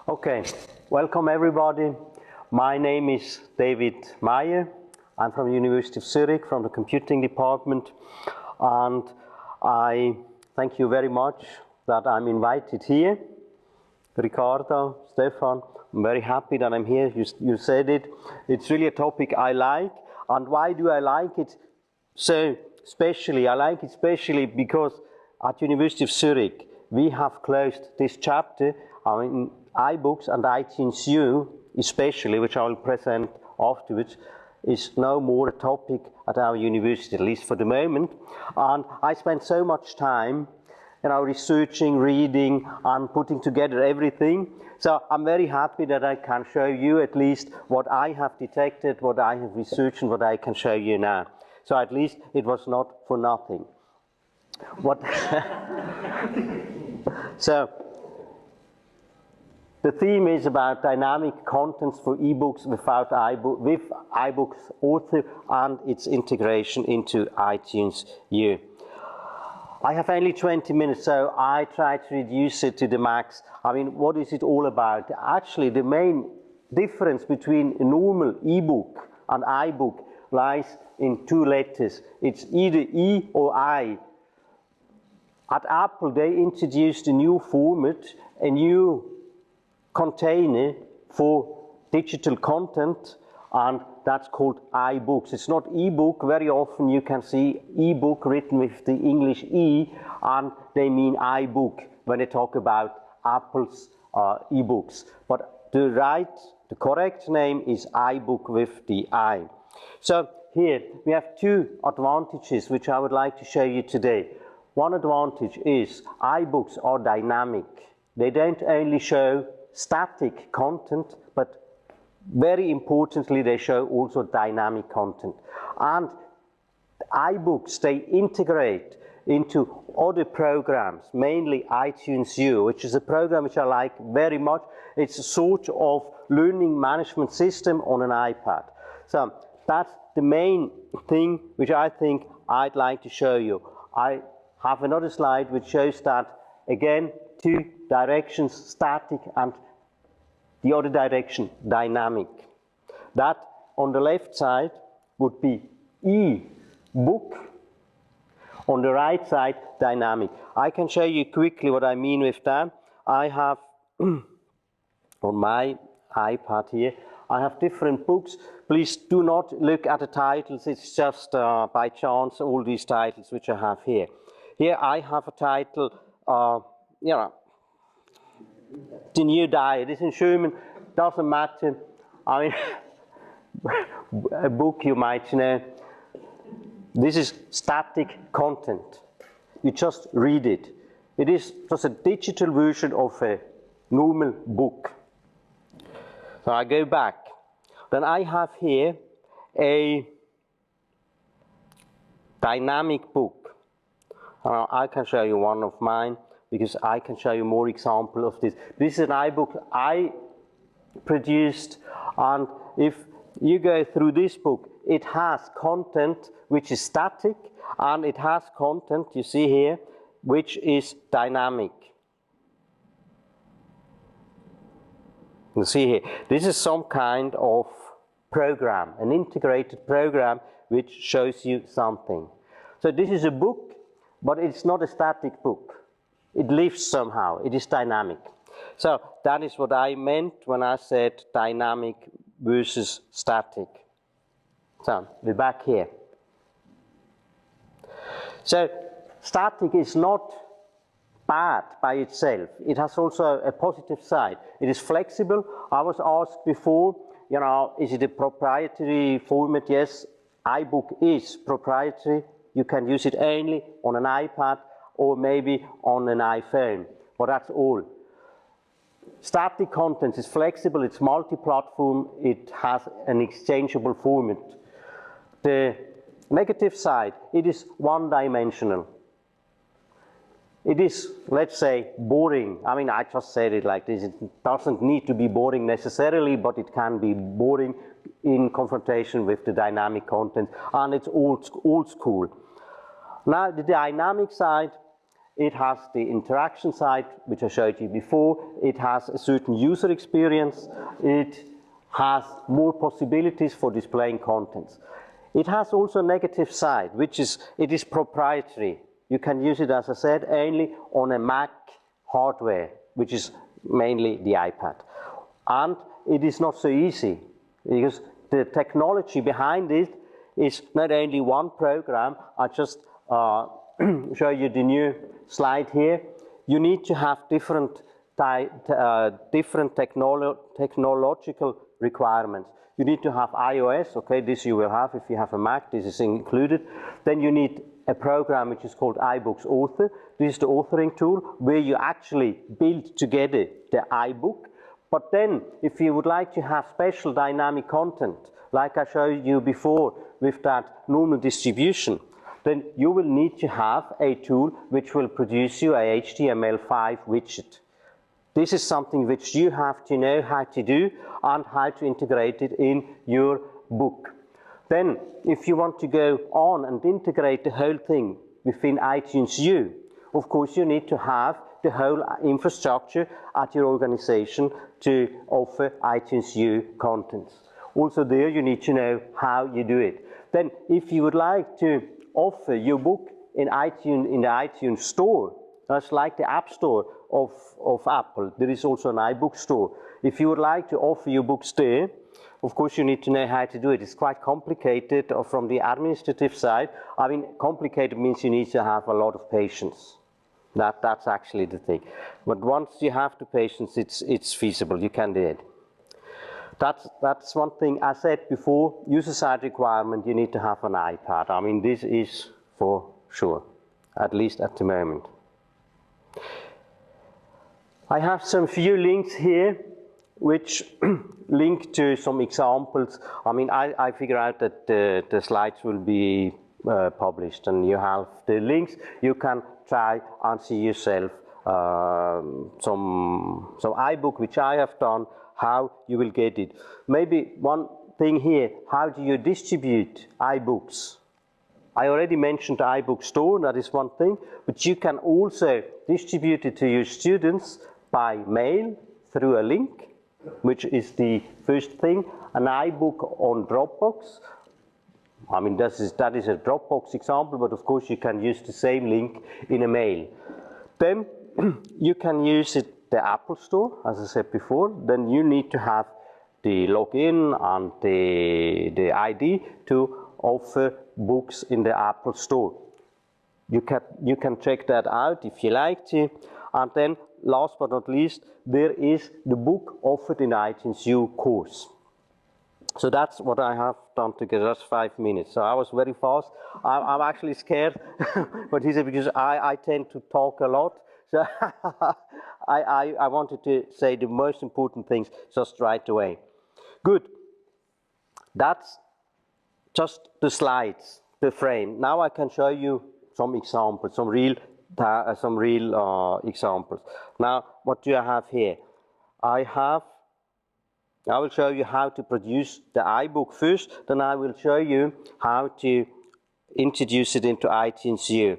Okay, welcome everybody. My name is David Meier. I'm from the University of Zürich, from the computing department, and I thank you very much that I'm invited here. Ricardo, Stefan, I'm very happy that I'm here. You said it. It's really a topic I like. And why do I like it so especially? I like it especially because at University of Zurich, we have closed this chapter. I mean, iBooks and iTunes U, especially, which I will present afterwards, is no more a topic at our university, at least for the moment. And I spent so much time, researching, reading, and putting together everything. So I'm very happy that I can show you at least what I have detected, what I have researched, and what I can show you now. So at least it was not for nothing. What? So the theme is about dynamic contents for eBooks with iBooks Author and its integration into iTunes U. I have only 20 minutes, so I try to reduce it to the max. I mean, what is it all about? Actually, the main difference between a normal ebook and iBook lies in two letters. It's either E or I. At Apple, they introduced a new format, a new container for digital content, and that's called iBooks. It's not ebook. Very often you can see ebook written with the English E, and they mean iBook when they talk about Apple's ebooks. But the correct name is iBook with the I. So here we have two advantages which I would like to show you today. One advantage is iBooks are dynamic. They don't only show static content, but very importantly, they show also dynamic content. And iBooks, they integrate into other programs, mainly iTunes U, which is a program which I like very much. It's a sort of learning management system on an iPad. So that's the main thing which I think I'd like to show you. I have another slide which shows that, again, two directions, static, and the other direction, dynamic. That on the left side would be e-book, on the right side, dynamic. I can show you quickly what I mean with that. I have, on my iPad here, I have different books. Please do not look at the titles, it's just by chance all these titles which I have here. Here I have a title, The New Diet. It's in German, doesn't matter. I mean, a book you might know. This is static content. You just read it. It is just a digital version of a normal book. So I go back. Then I have here a dynamic book. I can show you one of mine, because I can show you more examples of this. This is an iBook I produced, and if you go through this book, it has content which is static, and it has content, you see here, which is dynamic. You see here, this is some kind of program, an integrated program which shows you something. So this is a book, but it's not a static book. It lives somehow, it is dynamic. So that is what I meant when I said dynamic versus static. So we're back here. So static is not bad by itself. It has also a positive side. It is flexible. I was asked before, is it a proprietary format? Yes, iBook is proprietary. You can use it only on an iPad or maybe on an iPhone, but that's all. Static content is flexible, it's multi-platform, it has an exchangeable format. The negative side, it is one-dimensional. It is, let's say, boring. I mean, I just said it like this. It doesn't need to be boring necessarily, but it can be boring in confrontation with the dynamic content, and it's old school. Now, the dynamic side, it has the interaction side, which I showed you before, it has a certain user experience, it has more possibilities for displaying contents. It has also a negative side, which is, it is proprietary. You can use it, as I said, only on a Mac hardware, which is mainly the iPad. And it is not so easy, because the technology behind it is not only one program. I just show you the new slide here. You need to have different technological requirements. You need to have iOS, okay, this you will have if you have a Mac, this is included. Then you need a program which is called iBooks Author. This is the authoring tool where you actually build together the iBook. But then, if you would like to have special dynamic content, like I showed you before with that normal distribution, then you will need to have a tool which will produce you a HTML5 widget. This is something which you have to know how to do and how to integrate it in your book. Then, if you want to go on and integrate the whole thing within iTunes U, of course you need to have the whole infrastructure at your organization to offer iTunes U contents. Also there you need to know how you do it. Then, if you would like to offer your book in the iTunes Store, that's like the App Store of Apple. There is also an iBook Store. If you would like to offer your books there, of course you need to know how to do it. It's quite complicated from the administrative side. I mean, complicated means you need to have a lot of patience. That's actually the thing. But once you have the patience, it's feasible. You can do it. That's one thing. I said before, user-side requirement, you need to have an iPad. I mean, this is for sure, at least at the moment. I have some few links here which link to some examples. I mean, I figure out that the slides will be published, and you have the links. You can try and see yourself some iBook which I have done, how you will get it. Maybe one thing here, how do you distribute iBooks? I already mentioned the iBook Store, that is one thing, but you can also distribute it to your students by mail through a link, which is the first thing. An iBook on Dropbox. I mean, that is a Dropbox example, but of course you can use the same link in a mail. Then you can use it, the Apple Store, as I said before. Then you need to have the login and the ID to offer books in the Apple Store. You can check that out if you like to. And then, last but not least, there is the book offered in iTunes U course. So that's what I have done together. That's 5 minutes. So I was very fast. I'm actually scared, but he said, because I tend to talk a lot. So I wanted to say the most important things just right away. Good. That's just the slides, the frame. Now I can show you some examples, some real examples. Now, what do I have here? I will show you how to produce the iBook first, then I will show you how to introduce it into iTunes U.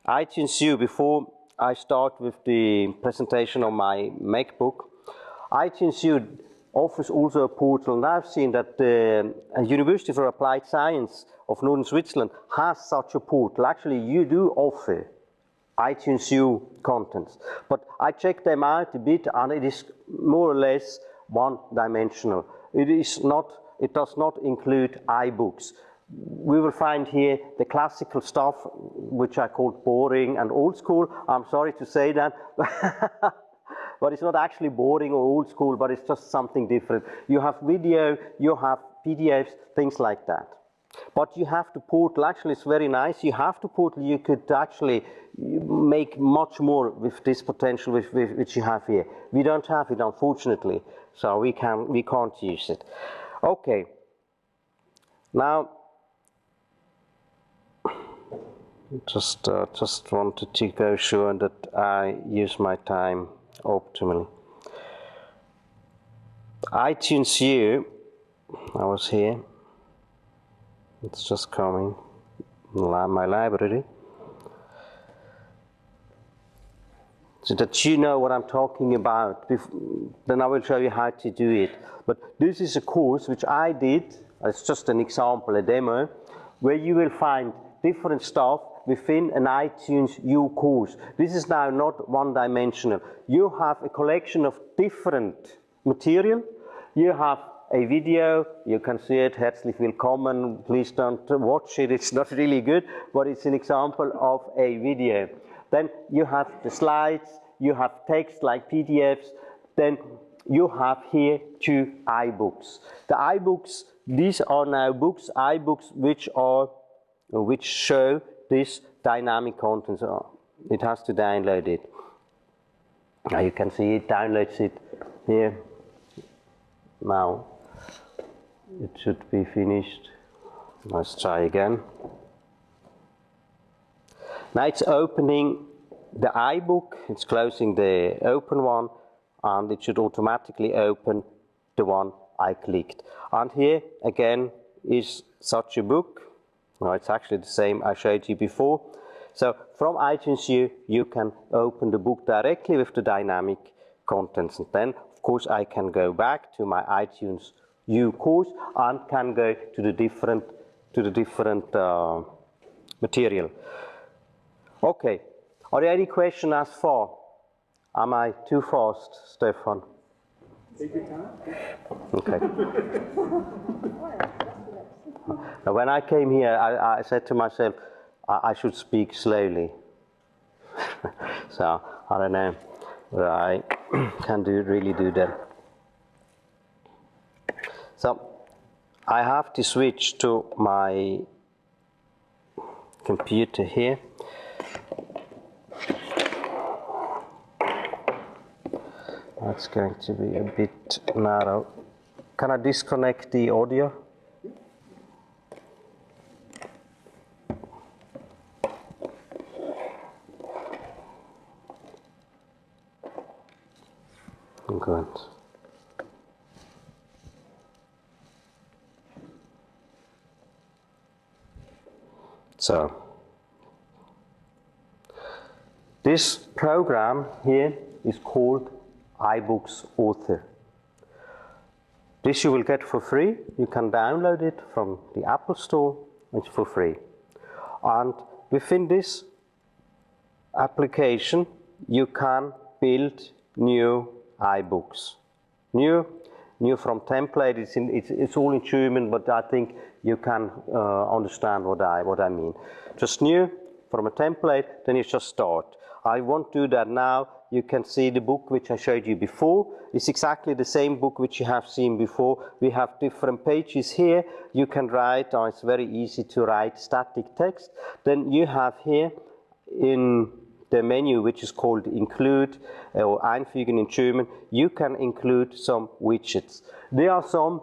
iTunes U, before I start with the presentation on my MacBook, iTunes U offers also a portal, and I've seen that the University for Applied Science of Northern Switzerland has such a portal. Actually, you do offer iTunes U contents, but I checked them out a bit, and it is more or less one-dimensional. It does not include iBooks. We will find here the classical stuff, which I call boring and old school. I'm sorry to say that, but it's not actually boring or old school, but it's just something different. You have video, you have PDFs, things like that. But you have the portal. Actually, it's very nice. You have the portal. You could actually make much more with this potential which you have here. We don't have it, unfortunately, so we can't use it. Okay. Now, just wanted to go sure that I use my time optimally. iTunes U, I was here. It's just coming. My library. so that you know what I'm talking about. Then I will show you how to do it. But this is a course which I did, it's just an example, a demo, where you will find different stuff within an iTunes U course. This is now not one-dimensional. You have a collection of different material. You have a video, you can see it, herzlich willkommen, please don't watch it, it's not really good, but it's an example of a video. Then you have the slides, you have text like PDFs, then you have here 2 iBooks. The iBooks, these are now books, iBooks, which show this dynamic content. So it has to download it. Now you can see it downloads it here. Now it should be finished. Let's try again. Now it's opening the iBook, it's closing the open one, and it should automatically open the one I clicked. And here again is such a book. No, it's actually the same I showed you before. So from iTunes U, you can open the book directly with the dynamic contents. And then, of course, I can go back to my iTunes U course and can go to the different material. Okay, are there any questions as far? Am I too fast, Stefan? Take your time. Okay. Now, when I came here, I said to myself, I should speak slowly. So, I don't know whether I can really do that. So, I have to switch to my computer here. That's going to be a bit narrow. Can I disconnect the audio? Good. So, this program here is called iBooks Author. This you will get for free. You can download it from the Apple Store. It's for free. And within this application, you can build new iBooks. New from template. It's all in German, but I think you can understand what I mean. Just new from a template, then you just start. I won't do that now. You can see the book which I showed you before. It's exactly the same book which you have seen before. We have different pages here. You can write, it's very easy to write static text. Then you have here in the menu which is called include or einfügen in German, you can include some widgets. There are some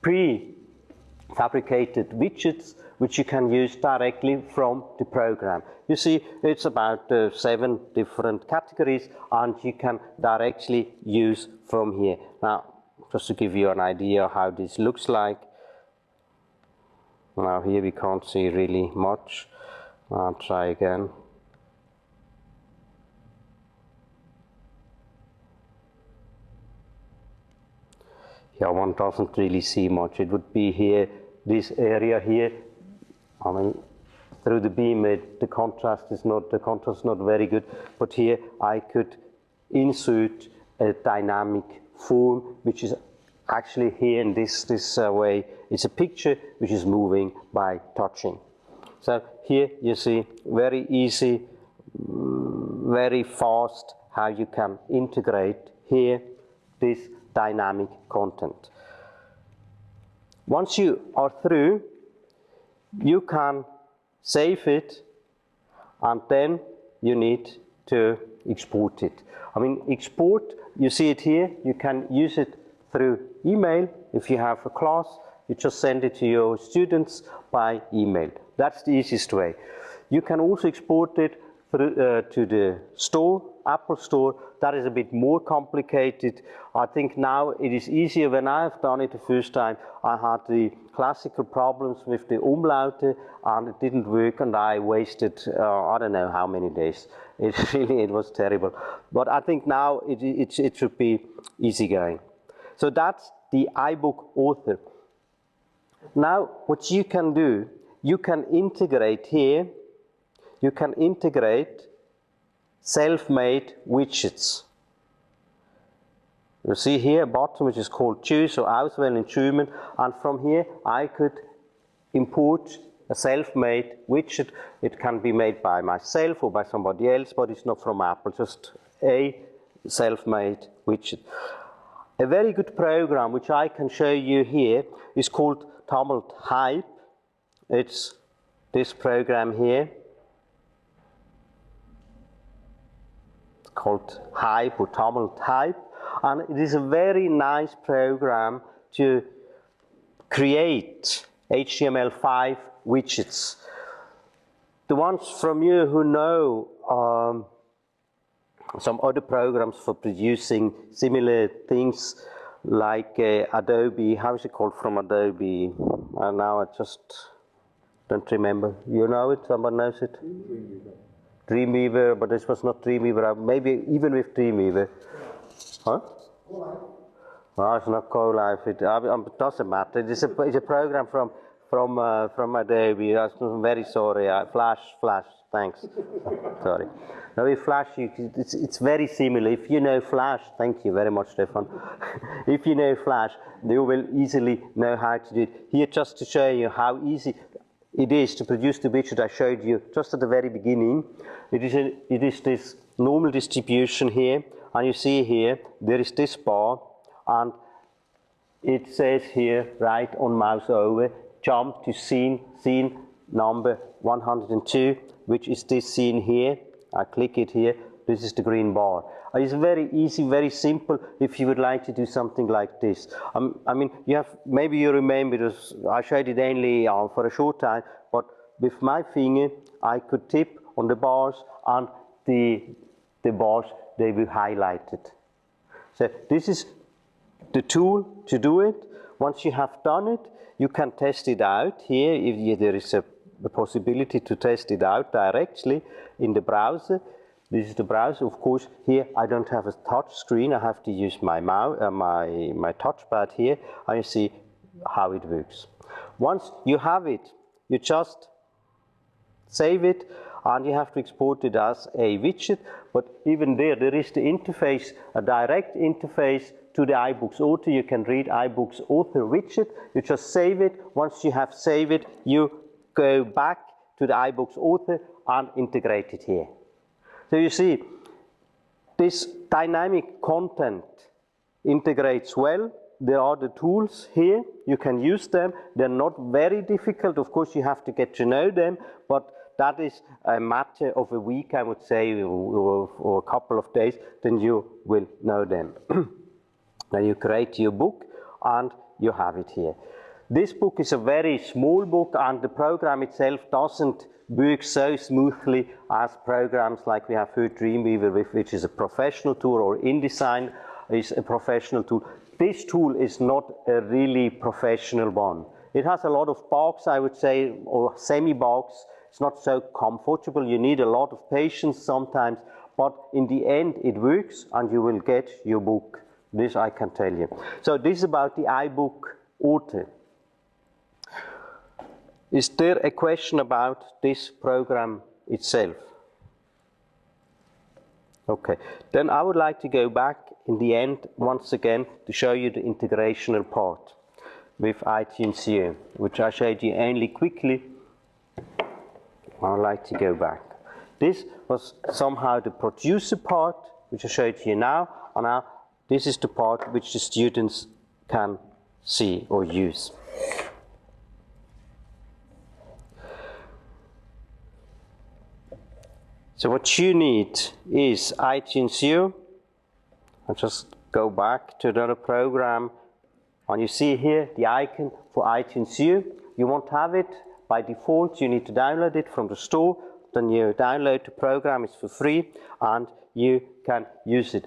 pre-fabricated widgets which you can use directly from the program. You see, it's about 7 different categories, and you can directly use from here. Now, just to give you an idea how this looks like. Now here we can't see really much. I'll try again. Yeah, one doesn't really see much. It would be here, this area here. I mean, through the beam, the contrast is not very good. But here I could insert a dynamic form, which is actually here in this way. It's a picture which is moving by touching. So here you see very easy, very fast how you can integrate here this dynamic content. Once you are through, you can save it, and then you need to export it. I mean, export, you see it here, you can use it through email. If you have a class, you just send it to your students by email. That's the easiest way. You can also export it through, to the store, Apple Store. That is a bit more complicated. I think now it is easier. When I have done it the first time, I had the classical problems with the Umlaute, and it didn't work, and I wasted, I don't know how many days. It was terrible. But I think now it should be easygoing. So that's the iBook author. Now, what you can do, you can integrate here, you can integrate self-made widgets. You see here a button which is called Choose or Auswählen in German, and from here I could import a self-made widget. It can be made by myself or by somebody else, but it's not from Apple, just a self-made widget. A very good program which I can show you here is called Tumult Hype. It's this program here. It's called Hype or Tumult Hype. And it is a very nice program to create HTML5 widgets. The ones from you who know some other programs for producing similar things like Adobe, how is it called from Adobe? Now I just don't remember. You know it? Someone knows it? Dreamweaver, but this was not Dreamweaver. Maybe even with Dreamweaver. Huh? No, it's not CoLive. It doesn't matter. It's a program from Adobe. I'm very sorry. Flash. Thanks. Sorry. Now with Flash, it's very similar. If you know Flash, thank you very much, Stefan. If you know Flash, you will easily know how to do it. Here, just to show you how easy it is to produce the widget I showed you just at the very beginning. It is this normal distribution here. And you see here, there is this bar, and it says here, right on mouse over, jump to scene number 102, which is this scene here. I click it here, this is the green bar. It's very easy, very simple if you would like to do something like this. I mean, maybe you remember, I showed it only for a short time, but with my finger, I could tip on the bars, and the bars, they will highlight it. So this is the tool to do it. Once you have done it, you can test it out here. If there is a possibility to test it out directly in the browser. This is the browser. Of course, here I don't have a touch screen. I have to use my mouse, my touchpad here, and you see how it works. Once you have it, you just save it, and you have to export it as a widget. But even there is the interface, a direct interface to the iBooks author. You can read iBooks author widget. You just save it. Once you have saved it, you go back to the iBooks author and integrate it here. So you see, this dynamic content integrates well. There are the tools here. You can use them. They're not very difficult. Of course, you have to get to know them, but that is a matter of a week, I would say, or a couple of days, then you will know them. Now you create your book, and you have it here. This book is a very small book, and the program itself doesn't work so smoothly as programs like we have heard Dreamweaver, which is a professional tool, or InDesign is a professional tool. This tool is not a really professional one. It has a lot of bugs, I would say, or semi-bugs. It's not so comfortable. You need a lot of patience sometimes, but in the end it works, and you will get your book. This I can tell you. So this is about the iBook author. Is there a question about this program itself? Okay, then I would like to go back in the end once again to show you the integrational part with iTunes U, which I showed you only quickly. I would like to go back. This was somehow the producer part, which I showed you now, and now this is the part which the students can see or use. So what you need is iTunes U. I'll just go back to another program, and you see here the icon for iTunes U. You won't have it by default. You need to download it from the store. Then you download the program. It's for free, and you can use it.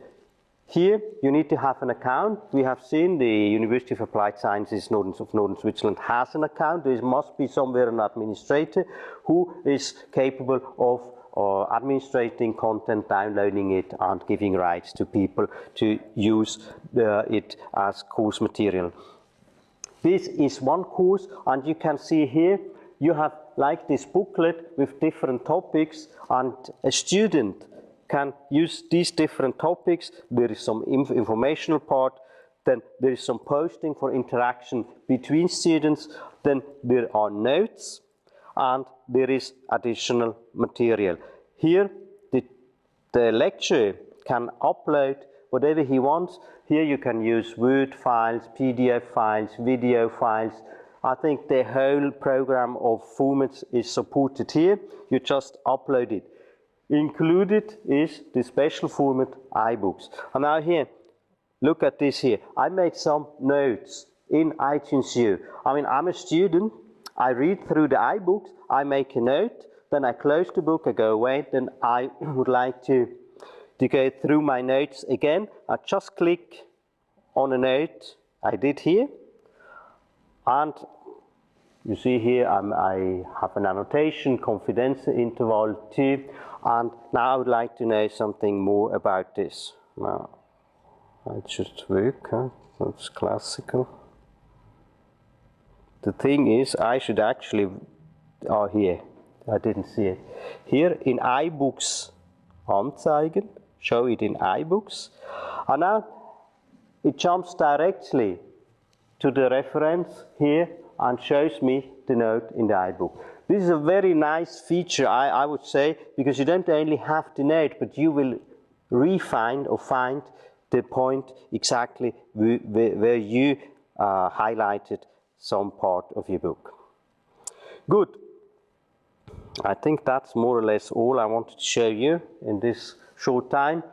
Here you need to have an account. We have seen the University of Applied Sciences of Northern Switzerland has an account. There must be somewhere an administrator who is capable of or administrating content, downloading it, and giving rights to people to use it as course material. This is one course, and you can see here you have like this booklet with different topics, and a student can use these different topics. There is some informational part, then there is some posting for interaction between students, then there are notes, and there is additional material. Here the lecturer can upload whatever he wants. Here you can use Word files, PDF files, video files. I think the whole program of formats is supported here. You just upload it. Included is the special format iBooks. And now here, look at this here. I made some notes in iTunes U. I mean, I'm a student. I read through the iBooks. I make a note. Then I close the book. I go away. Then I would like to go through my notes again. I just click on a note I did here. And you see here I have an annotation, confidential interval 2. And now I would like to know something more about this. Now, it should work, huh? That's classical. The thing is, I should actually, here, I didn't see it. Here in iBooks anzeigen, show it in iBooks. And now it jumps directly to the reference here and shows me the note in the iBook. This is a very nice feature, I would say, because you don't only have the note, but you will refine or find the point exactly where you highlighted some part of your book. Good. I think that's more or less all I wanted to show you in this short time.